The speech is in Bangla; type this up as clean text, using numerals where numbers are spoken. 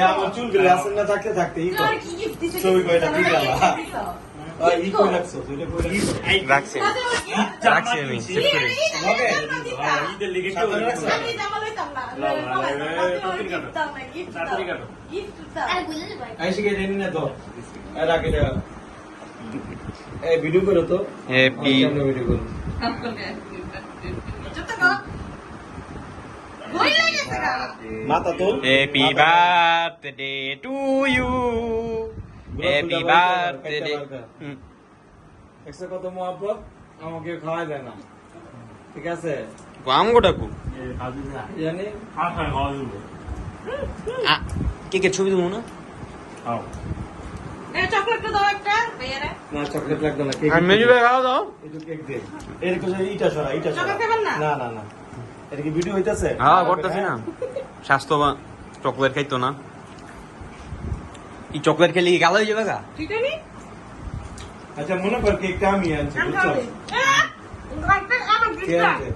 আমার চুলগুলো আসেন না থাকতে থাকতেই তো ছবি কয়টা তুই গেলা ই কই রাখছো তুই কই রাখছি রাখছি আমি সেভ করে হবে ঈদের লিগে কি সামনে রাখছো আইসি কে দেনি না তো এর আগে এই ভিডিও করো তো হ্যাপি আমরা ভিডিও করব মাথা তো happy birthday to you happy birthday একশো কত মহব্বত আমাকে খাওয়া যায় না ঠিক আছে আম গোটাকু জানি কেকে ছবি দেবো না চকলেটটা দাও একটা ভাইয়ারে না চকলেট লাগবে না কেক আর মেজু ভাই খাওয়া দাও একটু কেক দে এরকম ইটা সরা চকলেট খাবেন না? না না না এটা কি ভিডিও হইতাছে হ্যাঁ করতেছি না স্বাস্থ্যবান চকলেট খাইতো না এই চকলেট খেলে কি গালা হয়ে যাবে গা ঠিক আছে আচ্ছা মনে কর কেকটা আমি আনছি আমি বুঝছো খাবো আমার কে আনছে